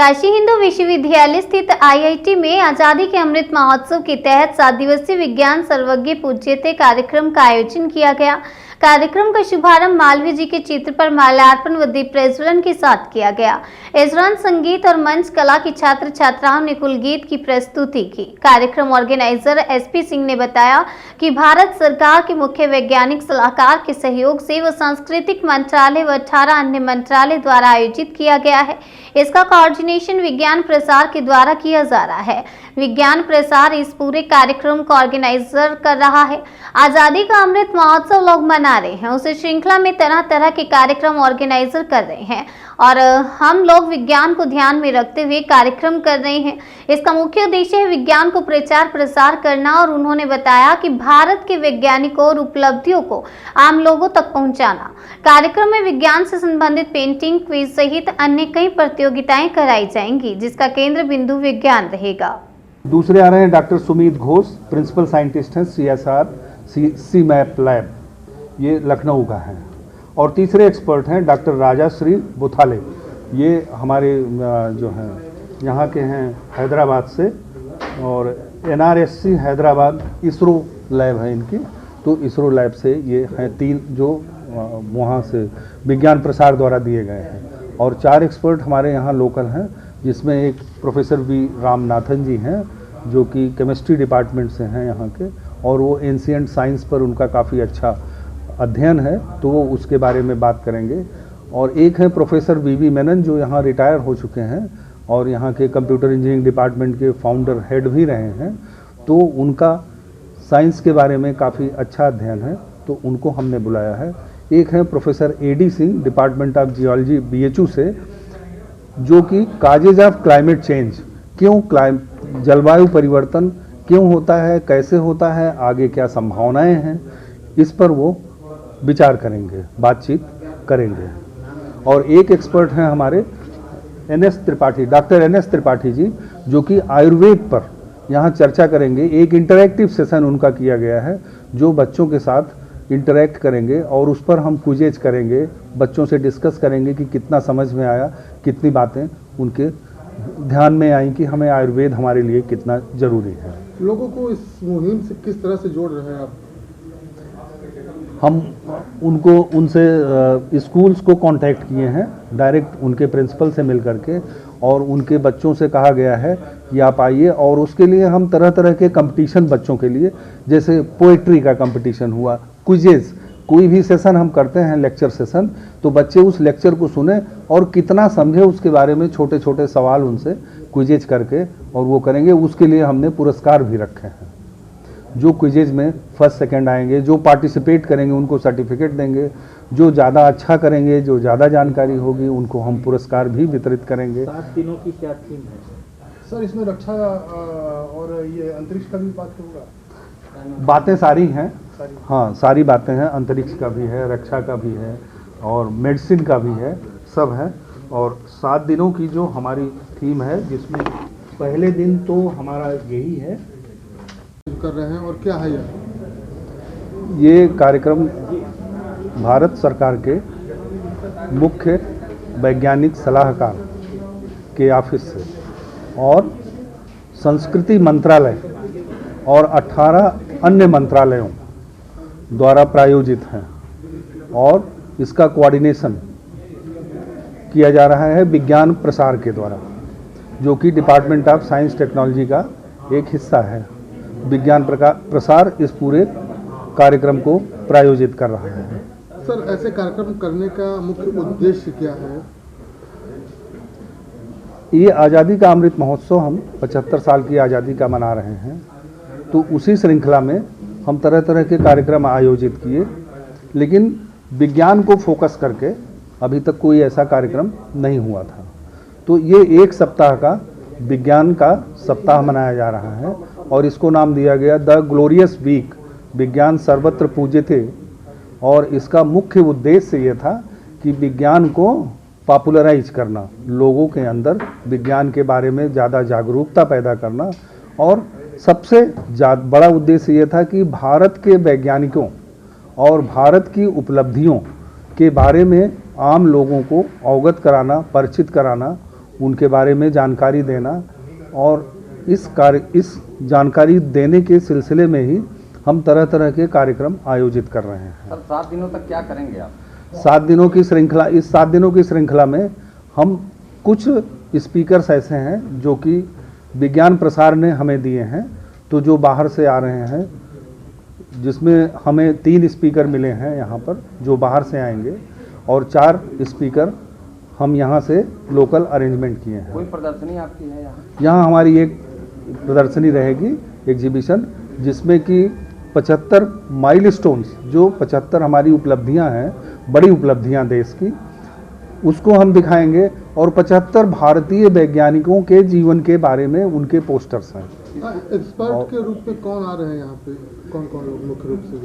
काशी हिंदू विश्वविद्यालय स्थित आईआईटी में आजादी के अमृत महोत्सव के तहत 7 दिवसीय विज्ञान सर्वज्ञ पूज्यते कार्यक्रम का आयोजन किया गया। कार्यक्रम का शुभारंभ मालवीय जी के चित्र पर माल्यार्पण व दीप प्रज्वलन के साथ किया गया। इस दौरान संगीत और मंच कला की छात्र छात्राओं ने कुल गीत की प्रस्तुति की। कार्यक्रम ऑर्गेनाइजर एसपी सिंह ने बताया कि भारत सरकार के मुख्य वैज्ञानिक सलाहकार के सहयोग से व सांस्कृतिक मंत्रालय व 18 अन्य मंत्रालय द्वारा आयोजित किया गया है। इसका कोऑर्डिनेशन विज्ञान प्रसार के द्वारा किया जा रहा है। विज्ञान प्रसार इस पूरे कार्यक्रम को ऑर्गेनाइजर कर रहा है। आजादी का अमृत महोत्सव लोग मना रहे हैं, उस श्रृंखला में तरह तरह के कार्यक्रम ऑर्गेनाइजर कर रहे हैं और हम लोग विज्ञान को ध्यान में रखते हुए कार्यक्रम कर रहे हैं। इसका मुख्य उद्देश्य है विज्ञान को प्रचार प्रसार करना और उन्होंने बताया कि भारत के वैज्ञानिकों और उपलब्धियों को आम लोगों तक पहुंचाना। कार्यक्रम में विज्ञान से संबंधित पेंटिंग, क्विज सहित अन्य कई प्रतियोगिताएं कराई जाएंगी, जिसका केंद्र बिंदु विज्ञान रहेगा। दूसरे आ रहे हैं doctor Sumit Ghosh, principal scientist हैं CSR CMAP लैब, ये लखनऊ का है। और तीसरे एक्सपर्ट हैं डॉक्टर राजाश्री बुथाले, ये हमारे जो हैं यहाँ के हैं हैदराबाद से, और NRSC हैदराबाद इसरो लैब है इनकी, तो इसरो लैब से ये हैं 3 जो वहाँ से विज्ञान प्रसार द्वारा दिए गए हैं। और 4 एक्सपर्ट हमारे यहाँ लोकल हैं, जिसमें एक प्रोफेसर V रामनाथन जी हैं जो कि केमिस्ट्री डिपार्टमेंट से हैं यहाँ के, और वो एंशिएंट साइंस पर उनका काफ़ी अच्छा अध्ययन है, तो वो उसके बारे में बात करेंगे। और एक है प्रोफेसर VV मेनन जो यहाँ रिटायर हो चुके हैं और यहाँ के कंप्यूटर इंजीनियरिंग डिपार्टमेंट के फाउंडर हेड भी रहे हैं, तो उनका साइंस के बारे में काफ़ी अच्छा अध्ययन है, तो उनको हमने बुलाया है। एक है professor AD Singh, department of geology BHU से, जो कि काजेज ऑफ क्लाइमेट चेंज, क्यों जलवायु परिवर्तन क्यों होता है, कैसे होता है, आगे क्या संभावनाएं हैं, इस पर वो विचार करेंगे, बातचीत करेंगे। और एक एक्सपर्ट हैं हमारे NS Tripathi, doctor NS Tripathi ji, जो कि आयुर्वेद पर यहाँ चर्चा करेंगे। एक इंटरैक्टिव सेशन उनका किया गया है, जो बच्चों के साथ इंटरैक्ट करेंगे और उस पर हम क्विज़ करेंगे, बच्चों से डिस्कस करेंगे कि कितना समझ में आया, कितनी बातें उनके ध्यान में आई कि हमें आयुर्वेद हमारे लिए कितना ज़रूरी है। लोगों को इस मुहिम से किस तरह से जोड़ रहे हैं आप? हम उनसे स्कूल्स को कांटेक्ट किए हैं, डायरेक्ट उनके प्रिंसिपल से मिल करके, और उनके बच्चों से कहा गया है कि आप आइए। और उसके लिए हम तरह तरह के कंपटीशन बच्चों के लिए, जैसे पोएट्री का कंपटीशन हुआ, क्विजेज, कोई भी सेशन हम करते हैं लेक्चर सेशन, तो बच्चे उस लेक्चर को सुने और कितना समझे उसके बारे में छोटे छोटे सवाल उनसे क्विजेज करके और वो करेंगे। उसके लिए हमने पुरस्कार भी रखे हैं। जो क्विजेज में फर्स्ट सेकंड आएंगे, जो पार्टिसिपेट करेंगे, उनको सर्टिफिकेट देंगे। जो ज़्यादा अच्छा करेंगे, जो ज़्यादा जानकारी होगी, उनको हम पुरस्कार भी वितरित करेंगे। 7 दिनों की क्या थीम है सर? इसमें रक्षा और ये अंतरिक्ष का भी बात होगा? बातें सारी हैं, हाँ सारी बातें हैं, अंतरिक्ष का भी है, रक्षा का भी है और मेडिसिन का भी है, सब है। और 7 दिनों की जो हमारी थीम है, जिसमें पहले दिन तो हमारा यही है कर रहे हैं। और क्या है ये कार्यक्रम भारत सरकार के मुख्य वैज्ञानिक सलाहकार के ऑफिस से और संस्कृति मंत्रालय और 18 अन्य मंत्रालयों द्वारा प्रायोजित हैं, और इसका कोऑर्डिनेशन किया जा रहा है विज्ञान प्रसार के द्वारा, जो कि डिपार्टमेंट ऑफ साइंस टेक्नोलॉजी का एक हिस्सा है। विज्ञान प्रसार इस पूरे कार्यक्रम को प्रायोजित कर रहा है। सर, ऐसे कार्यक्रम करने का मुख्य उद्देश्य क्या है? ये आज़ादी का अमृत महोत्सव हम 75 साल की आज़ादी का मना रहे हैं, तो उसी श्रृंखला में हम तरह तरह के कार्यक्रम आयोजित किए, लेकिन विज्ञान को फोकस करके अभी तक कोई ऐसा कार्यक्रम नहीं हुआ था। तो ये 1 सप्ताह का विज्ञान का सप्ताह मनाया जा रहा है और इसको नाम दिया गया द ग्लोरियस वीक, विज्ञान सर्वत्र पूज्यते। और इसका मुख्य उद्देश्य ये था कि विज्ञान को पॉपुलराइज करना, लोगों के अंदर विज्ञान के बारे में ज़्यादा जागरूकता पैदा करना, और सबसे बड़ा उद्देश्य ये था कि भारत के वैज्ञानिकों और भारत की उपलब्धियों के बारे में आम लोगों को अवगत कराना, परिचित कराना, उनके बारे में जानकारी देना, और इस जानकारी देने के सिलसिले में ही हम तरह तरह के कार्यक्रम आयोजित कर रहे हैं। सर 7 दिनों तक क्या करेंगे आप? 7 दिनों की श्रृंखला, इस 7 दिनों की श्रृंखला में हम कुछ स्पीकर्स ऐसे हैं जो कि विज्ञान प्रसार ने हमें दिए हैं, तो जो बाहर से आ रहे हैं, जिसमें हमें 3 स्पीकर मिले हैं यहाँ पर जो बाहर से आएंगे, और 4 स्पीकर हम यहाँ से लोकल अरेंजमेंट किए हैं। कोई प्रदर्शनी आपकी है यहाँ? यहाँ हमारी एक प्रदर्शनी रहेगी, एग्जीबिशन, जिसमें कि 75 माइलस्टोन्स, जो 75 हमारी उपलब्धियां हैं, बड़ी उपलब्धियां देश की, उसको हम दिखाएंगे, और 75 भारतीय वैज्ञानिकों के जीवन के बारे में उनके पोस्टर्स हैं। एक्सपर्ट के रूप में कौन आ रहे हैं यहाँ पे, कौन कौन लोग मुख्य रूप से?